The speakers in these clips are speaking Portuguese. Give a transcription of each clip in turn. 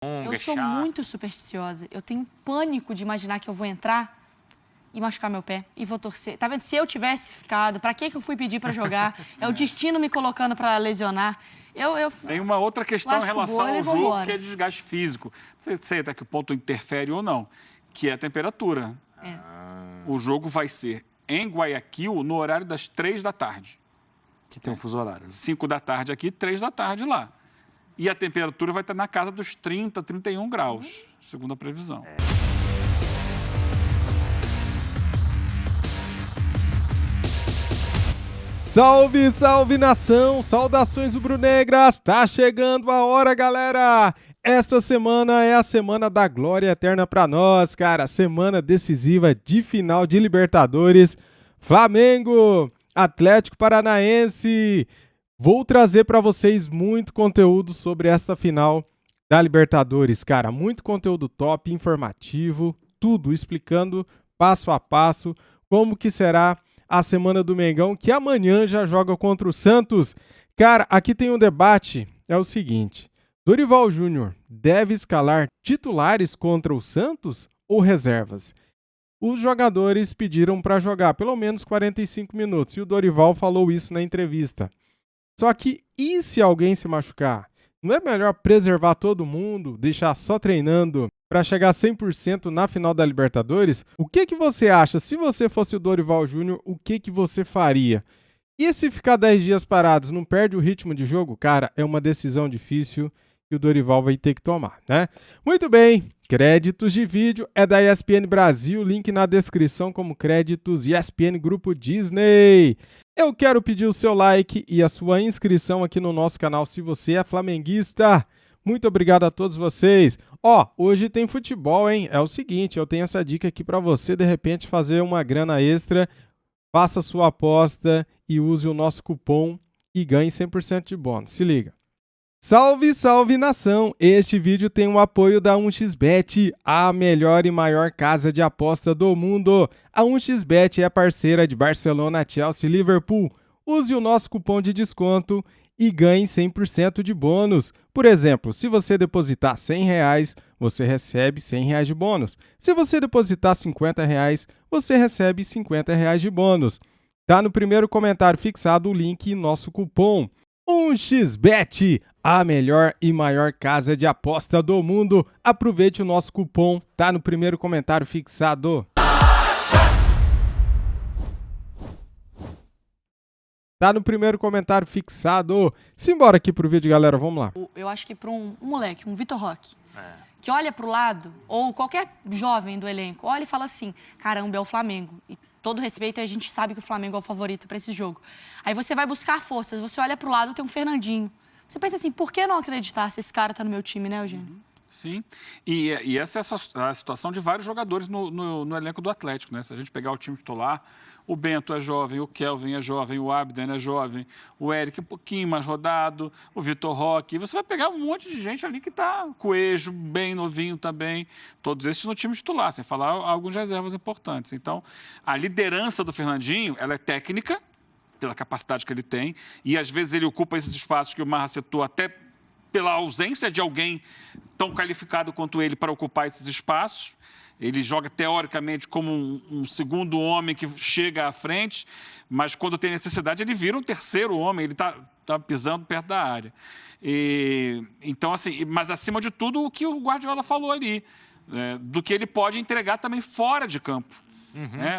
Eu sou muito supersticiosa. Eu tenho pânico de imaginar que eu vou entrar e machucar meu pé e vou torcer. Tá vendo? Se eu tivesse ficado, pra que eu fui pedir pra jogar? É o destino me colocando pra lesionar. Tem uma outra questão em relação ao jogo, que é desgaste físico. Não sei até que ponto interfere ou não, que é a temperatura. O jogo vai ser em Guayaquil no horário das 3 da tarde. Que tem um fuso horário. 5 da tarde aqui, 3 da tarde lá. E a temperatura vai estar na casa dos 30, 31 graus, segundo a previsão. Salve, salve nação! Saudações rubro-negras! Tá chegando a hora, galera! Esta semana é a semana da glória eterna pra nós, cara. Semana decisiva de final de Libertadores. Flamengo, Atlético Paranaense. Vou trazer pra vocês muito conteúdo sobre essa final da Libertadores, cara. Muito conteúdo top, informativo, tudo explicando passo a passo como que será a semana do Mengão, que amanhã já joga contra o Santos. Cara, aqui tem um debate, é o seguinte: Dorival Júnior deve escalar titulares contra o Santos ou reservas? Os jogadores pediram para jogar pelo menos 45 minutos e o Dorival falou isso na entrevista. Só que e se alguém se machucar? Não é melhor preservar todo mundo, deixar só treinando para chegar 100% na final da Libertadores? O que você acha? Se você fosse o Dorival Júnior, o que você faria? E se ficar 10 dias parados, não perde o ritmo de jogo? Cara, é uma decisão difícil que o Dorival vai ter que tomar, né? Muito bem, créditos de vídeo é da ESPN Brasil, link na descrição como créditos ESPN Grupo Disney. Eu quero pedir o seu like e a sua inscrição aqui no nosso canal se você é flamenguista. Muito obrigado a todos vocês. Hoje tem futebol, hein? É o seguinte, eu tenho essa dica aqui para você, de repente, fazer uma grana extra. Faça sua aposta e use o nosso cupom e ganhe 100% de bônus. Se liga. Salve, salve nação! Este vídeo tem o apoio da 1xBet, a melhor e maior casa de aposta do mundo. A 1xBet é parceira de Barcelona, Chelsea e Liverpool. Use o nosso cupom de desconto e ganhe 100% de bônus. Por exemplo, se você depositar R$100, você recebe R$100 de bônus. Se você depositar R$50, você recebe R$50 de bônus. Tá no primeiro comentário fixado o link e nosso cupom. 1xBet, a melhor e maior casa de aposta do mundo. Aproveite o nosso cupom, tá no primeiro comentário fixado. Tá no primeiro comentário fixado. Simbora aqui pro vídeo, galera, vamos lá. Eu acho que para um moleque, um Vitor Roque, que olha pro lado, ou qualquer jovem do elenco, olha e fala assim, caramba, é o Flamengo. E todo respeito, a gente sabe que o Flamengo é o favorito para esse jogo. Aí você vai buscar forças, você olha pro lado, tem um Fernandinho. Você pensa assim, por que não acreditar se esse cara tá no meu time, né, Eugênio? Sim, e essa é a situação de vários jogadores no elenco do Atlético, né? Se a gente pegar o time titular, o Bento é jovem, o Kelvin é jovem, o Abden é jovem, o Eric um pouquinho mais rodado, o Vitor Roque. Você vai pegar um monte de gente ali que tá Coelho, bem novinho também, todos esses no time titular, sem falar alguns reservas importantes. Então, a liderança do Fernandinho, ela é técnica, pela capacidade que ele tem, e às vezes ele ocupa esses espaços que o Marra citou até pela ausência de alguém tão qualificado quanto ele para ocupar esses espaços. Ele joga, teoricamente, como um segundo homem que chega à frente, mas quando tem necessidade, ele vira um terceiro homem, ele está pisando perto da área. Então, assim, mas acima de tudo, o que o Guardiola falou ali, do que ele pode entregar também fora de campo.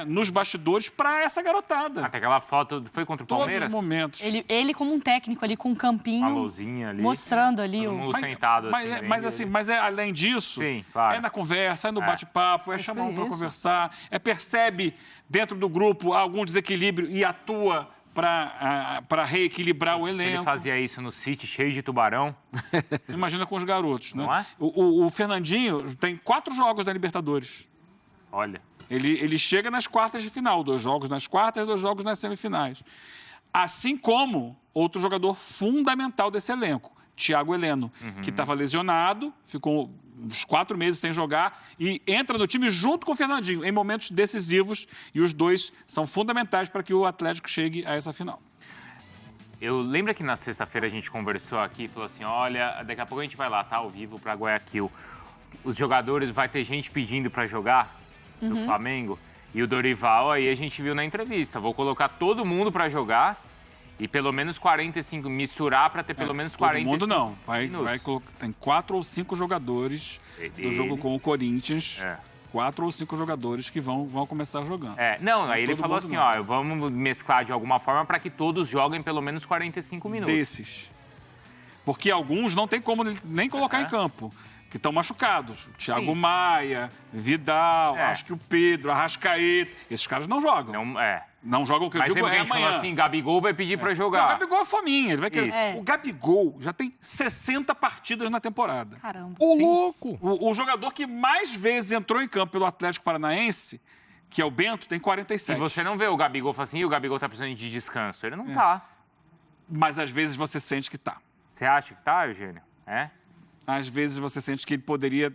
Nos bastidores para essa garotada. Até aquela foto foi contra o Palmeiras? Todos os momentos. Ele como um técnico ali, com um campinho, uma luzinha ali, mostrando ali todo mundo sentado assim. Mas além disso, sim, claro, é na conversa, é no bate-papo, é chamar um para conversar, percebe dentro do grupo algum desequilíbrio e atua para reequilibrar o elenco. Se ele fazia isso no City, cheio de tubarão... Imagina com os garotos, né? Não é? O Fernandinho tem 4 jogos da Libertadores. Olha... Ele chega nas quartas de final, 2 jogos nas quartas e 2 jogos nas semifinais. Assim como outro jogador fundamental desse elenco, Thiago Heleno, que estava lesionado, ficou uns 4 meses sem jogar e entra no time junto com o Fernandinho em momentos decisivos, e os dois são fundamentais para que o Atlético chegue a essa final. Lembro que na sexta-feira a gente conversou aqui e falou assim, olha, daqui a pouco a gente vai lá, tá, ao vivo para Guayaquil. Os jogadores, vai ter gente pedindo para jogar do Flamengo. E o Dorival, aí a gente viu na entrevista, vou colocar todo mundo para jogar e pelo menos 45, misturar para ter pelo menos 45 todo mundo não, tem 4 ou 5 jogadores do jogo com o Corinthians, 4 ou 5 jogadores que vão começar jogando. Aí ele falou assim, vamos mesclar de alguma forma para que todos joguem pelo menos 45 minutos. Desses. Porque alguns não tem como nem colocar em campo. Que estão machucados. Thiago Maia, Vidal, acho que o Pedro, Arrascaeta. Esses caras não jogam. Não jogam o que eu digo amanhã. Falou assim, Gabigol vai pedir para jogar. Não, o Gabigol é fominha. Ele vai querer. O Gabigol já tem 60 partidas na temporada. Caramba. Ô, louco! O jogador que mais vezes entrou em campo pelo Atlético Paranaense, que é o Bento, tem 47. E você não vê o Gabigol falando assim, o Gabigol tá precisando de descanso. Ele não tá. Mas às vezes você sente que tá. Você acha que tá, Eugênio? Às vezes você sente que ele poderia...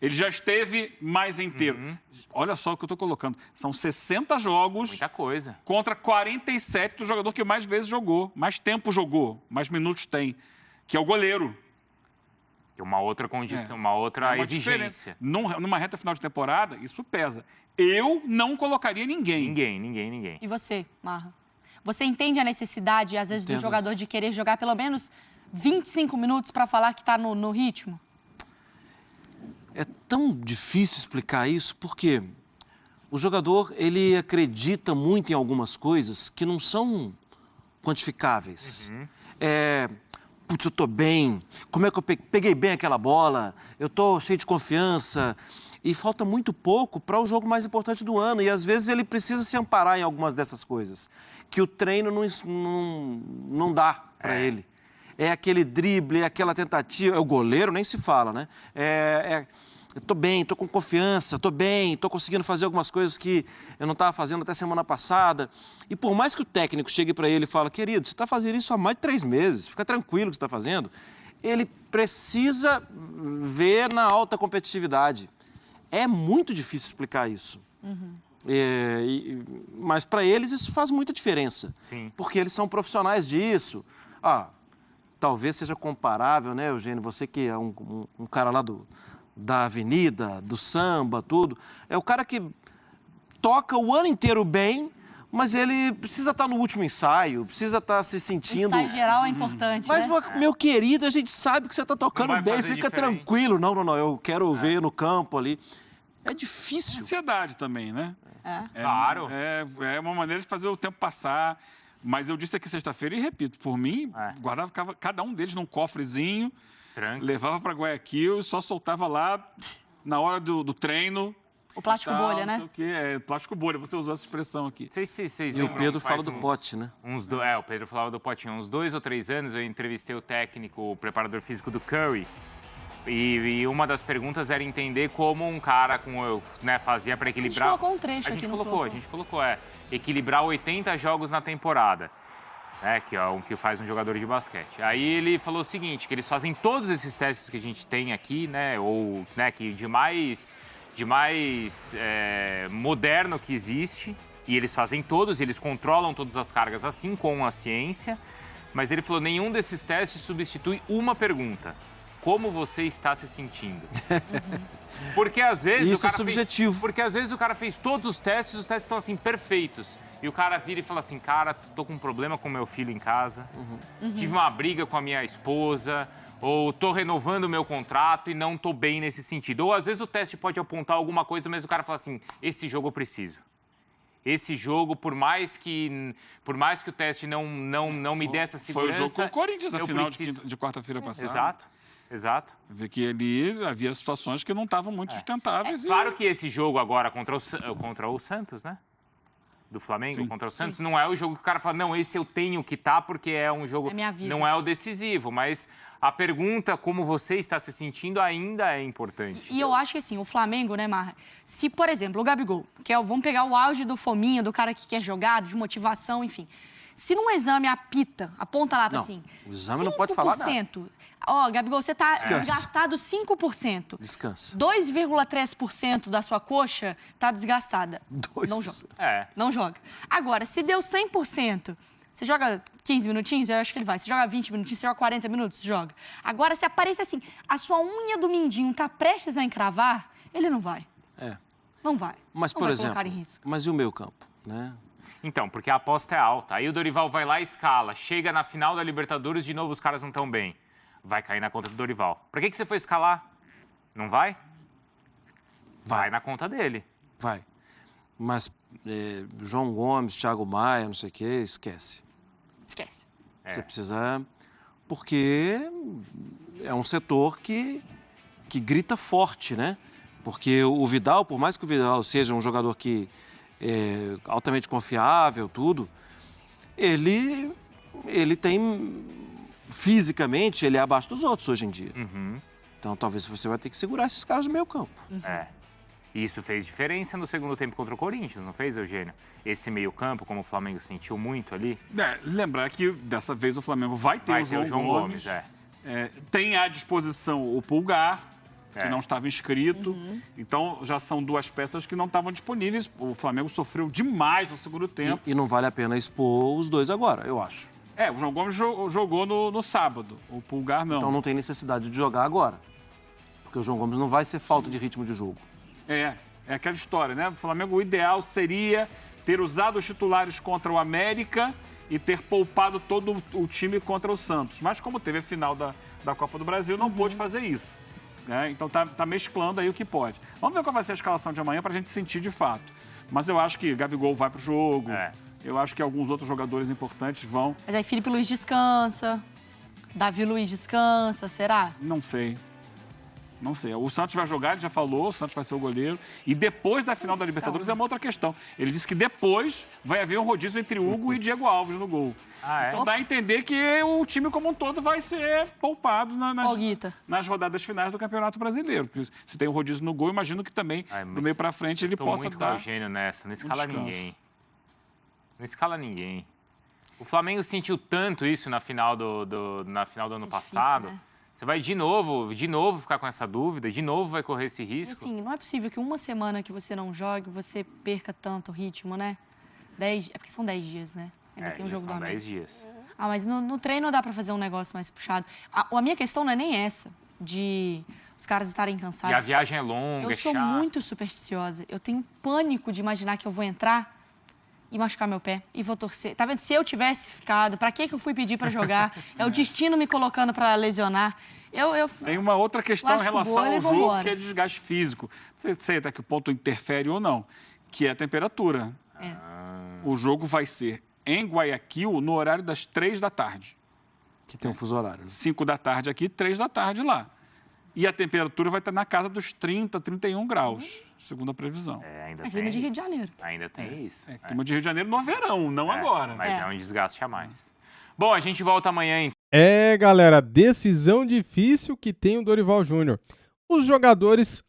Ele já esteve mais inteiro. Olha só o que eu estou colocando. São 60 jogos... Muita coisa. ...contra 47 do jogador que mais vezes jogou. Mais tempo jogou. Mais minutos tem. Que é o goleiro. Que é uma outra condição, uma outra exigência. Numa reta final de temporada, isso pesa. Eu não colocaria ninguém. Ninguém. E você, Marra? Você entende a necessidade, às vezes, do jogador de querer jogar pelo menos 25 minutos para falar que está no ritmo? É tão difícil explicar isso porque o jogador, ele acredita muito em algumas coisas que não são quantificáveis. Putz, eu tô bem, como é que eu peguei bem aquela bola, eu tô cheio de confiança. E falta muito pouco para o jogo mais importante do ano. E às vezes ele precisa se amparar em algumas dessas coisas que o treino não dá para ele. É aquele drible, é aquela tentativa. O goleiro nem se fala, né? Eu tô bem, tô com confiança, tô bem, tô conseguindo fazer algumas coisas que eu não estava fazendo até semana passada. E por mais que o técnico chegue para ele e fale, querido, você está fazendo isso há mais de 3 meses, fica tranquilo que você está fazendo. Ele precisa ver na alta competitividade. É muito difícil explicar isso. Mas para eles isso faz muita diferença. Sim. Porque eles são profissionais disso. Talvez seja comparável, né, Eugênio? Você que é um cara lá da avenida, do samba, tudo. É o cara que toca o ano inteiro bem, mas ele precisa estar no último ensaio, precisa estar se sentindo... O ensaio geral é importante, Mas, né? meu querido, a gente sabe que você está tocando bem, fica tranquilo. Não, eu quero ver no campo ali. É difícil. Ansiedade também, né? Claro. É uma maneira de fazer o tempo passar. Mas eu disse aqui sexta-feira e repito, por mim, guardava cada um deles num cofrezinho, levava para Guayaquil e só soltava lá na hora do treino. O plástico bolha, né? Não sei o quê, plástico bolha, você usou essa expressão aqui. E o Pedro fala do pote, né? O Pedro falava do potinho. Uns 2 ou 3 anos eu entrevistei o técnico, o preparador físico do Curry. E uma das perguntas era entender como um cara fazia para equilibrar... A gente colocou um trecho aqui. A gente colocou, equilibrar 80 jogos na temporada, que é o que faz um jogador de basquete. Aí ele falou o seguinte, que eles fazem todos esses testes que a gente tem aqui, que de mais moderno que existe, e eles fazem todos, eles controlam todas as cargas assim com a ciência, mas ele falou, nenhum desses testes substitui uma pergunta. Como você está se sentindo? Porque às vezes isso é subjetivo. Porque às vezes o cara fez todos os testes estão assim, perfeitos. E o cara vira e fala assim, cara, tô com um problema com meu filho em casa, tive uma briga com a minha esposa, ou tô renovando o meu contrato e não tô bem nesse sentido. Ou às vezes o teste pode apontar alguma coisa, mas o cara fala assim, esse jogo eu preciso. Esse jogo, por mais que o teste não me dê essa segurança... Foi o jogo com o Corinthians na final de quarta-feira passada. Exato. Vê que ali havia situações que não estavam muito sustentáveis. Claro que esse jogo agora contra o Santos, né? Do Flamengo, contra o Santos, não é o jogo que o cara fala, não, esse eu tenho que estar porque é um jogo... É minha vida. Não é o decisivo, mas a pergunta como você está se sentindo ainda é importante. E eu acho que assim, o Flamengo, né, Marra? Se, por exemplo, o Gabigol, vamos pegar o auge do fominha, do cara que quer jogar, de motivação, enfim. Se num exame aponta lá assim... O exame não pode falar nada. Gabigol, você está desgastado 5%. Descansa. 2,3% da sua coxa está desgastada. 2%. Não joga. Não joga. Agora, se deu 100%, Você joga 15 minutinhos, eu acho que ele vai. Você joga 20 minutinhos, você joga 40 minutos, joga. Agora, se aparece assim, a sua unha do mindinho tá prestes a encravar, ele não vai. Não vai. Mas, não por vai exemplo, colocar em risco. mas e o meio campo, né? Então, porque a aposta é alta. Aí o Dorival vai lá e escala. Chega na final da Libertadores, de novo os caras não estão bem. Vai cair na conta do Dorival. Pra que você foi escalar? Não vai? Vai na conta dele. Vai. Mas João Gomes, Thiago Maia, não sei o quê, esquece. Esquece. Você precisa... Porque é um setor que grita forte, né? Porque o Vidal, por mais que o Vidal seja um jogador que é altamente confiável, tudo, ele tem... Fisicamente, ele é abaixo dos outros hoje em dia. Então, talvez você vai ter que segurar esses caras no meio campo. E isso fez diferença no segundo tempo contra o Corinthians, não fez, Eugênio? Esse meio-campo, como o Flamengo sentiu muito ali. Lembrar que dessa vez o Flamengo vai ter o João Gomes. Tem à disposição o Pulgar, que não estava inscrito. Então, já são duas peças que não estavam disponíveis. O Flamengo sofreu demais no segundo tempo. E não vale a pena expor os dois agora, eu acho. O João Gomes jogou no sábado. O Pulgar não. Então não tem necessidade de jogar agora. Porque o João Gomes não vai ser falta de ritmo de jogo. É aquela história, né? O Flamengo, o ideal seria ter usado os titulares contra o América e ter poupado todo o time contra o Santos. Mas como teve a final da Copa do Brasil, não pôde fazer isso. Então tá mesclando aí o que pode. Vamos ver qual vai ser a escalação de amanhã pra gente sentir de fato. Mas eu acho que Gabigol vai pro jogo. Eu acho que alguns outros jogadores importantes vão. Mas aí Felipe Luiz descansa, Davi Luiz descansa, será? Não sei. O Santos vai jogar, ele já falou, o Santos vai ser o goleiro. E depois da final da Libertadores é uma outra questão. Ele disse que depois vai haver um rodízio entre Hugo e Diego Alves no gol. Então dá a entender que o time como um todo vai ser poupado nas rodadas finais do Campeonato Brasileiro. Porque se tem o rodízio no gol, imagino que também, do meio pra frente, ele possa muito dar Eugênio nessa, não escala ninguém. Não escala ninguém. O Flamengo sentiu tanto isso na final do ano passado. Né? Você vai de novo ficar com essa dúvida, de novo vai correr esse risco. Assim, não é possível que uma semana que você não jogue, você perca tanto ritmo, né? É porque são 10 dias, né? Ainda tem o jogo do América. São 10 dias. Mas no treino dá pra fazer um negócio mais puxado. A minha questão não é nem essa, de os caras estarem cansados. E a viagem é longa, Eu sou muito supersticiosa. Eu tenho pânico de imaginar que eu vou entrar e machucar meu pé e vou torcer. Tá vendo? Se eu tivesse ficado, pra que eu fui pedir pra jogar? É o destino me colocando pra lesionar. Tem uma outra questão em relação ao jogo, embora. que é desgaste físico. Não sei até que ponto interfere ou não, que é a temperatura. O jogo vai ser em Guayaquil no horário das 3 da tarde. Que tem um fuso horário. 5 da tarde aqui, 3 da tarde lá. E a temperatura vai estar na casa dos 30, 31 graus, segundo a previsão. Ainda clima de Rio de Janeiro. Ainda tem isso. Clima de Rio de Janeiro no verão, não agora. Mas é um desgaste a mais. Bom, a gente volta amanhã, então. Galera, decisão difícil que tem o Dorival Júnior.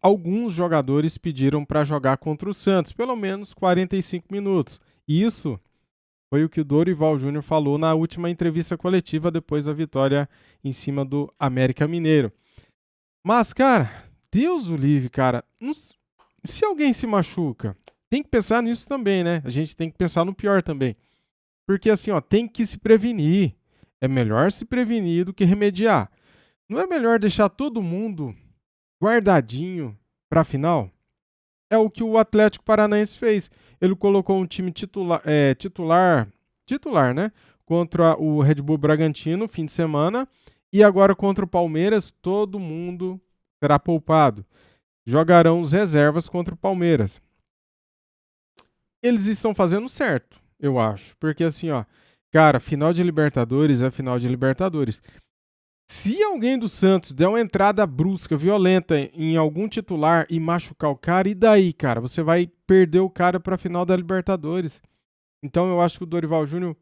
Alguns jogadores pediram para jogar contra o Santos, pelo menos 45 minutos. Isso foi o que o Dorival Júnior falou na última entrevista coletiva depois da vitória em cima do América Mineiro. Mas, cara, Deus o livre, cara. Se alguém se machuca, tem que pensar nisso também, né? A gente tem que pensar no pior também. Porque, assim, tem que se prevenir. É melhor se prevenir do que remediar. Não é melhor deixar todo mundo guardadinho para a final? É o que o Atlético Paranaense fez. Ele colocou um time titular, né? Contra o Red Bull Bragantino, fim de semana. E agora contra o Palmeiras, todo mundo será poupado. Jogarão os reservas contra o Palmeiras. Eles estão fazendo certo, eu acho. Porque assim, cara, final de Libertadores é final de Libertadores. Se alguém do Santos der uma entrada brusca, violenta em algum titular e machucar o cara, e daí, cara? Você vai perder o cara para a final da Libertadores. Então eu acho que o Dorival Júnior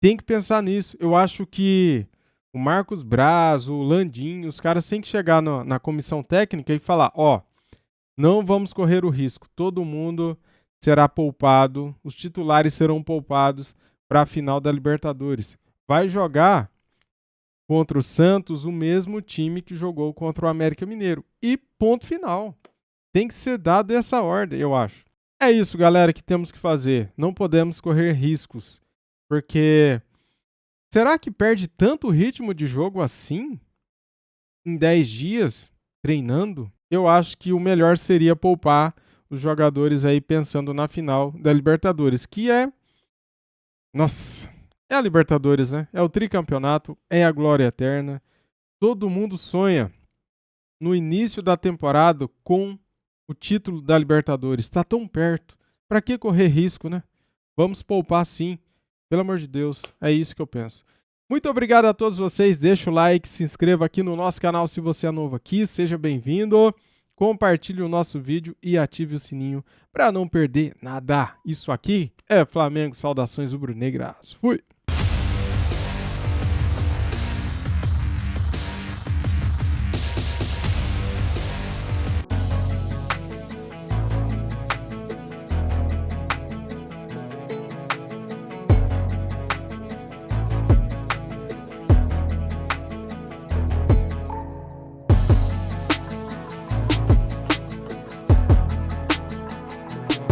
tem que pensar nisso. Eu acho que o Marcos Braz, o Landim, os caras têm que chegar na comissão técnica e falar, não vamos correr o risco. Todo mundo será poupado, os titulares serão poupados para a final da Libertadores. Vai jogar contra o Santos o mesmo time que jogou contra o América Mineiro. E ponto final. Tem que ser dado essa ordem, eu acho. É isso, galera, que temos que fazer. Não podemos correr riscos, porque será que perde tanto ritmo de jogo assim? Em 10 dias, treinando? Eu acho que o melhor seria poupar os jogadores aí pensando na final da Libertadores, que é... Nossa, é a Libertadores, né? É o tricampeonato, é a glória eterna. Todo mundo sonha no início da temporada com o título da Libertadores. Está tão perto. Para que correr risco, né? Vamos poupar sim. Pelo amor de Deus, é isso que eu penso. Muito obrigado a todos vocês. Deixa o like, se inscreva aqui no nosso canal se você é novo aqui. Seja bem-vindo. Compartilhe o nosso vídeo e ative o sininho para não perder nada. Isso aqui é Flamengo. Saudações rubro-negras. Fui!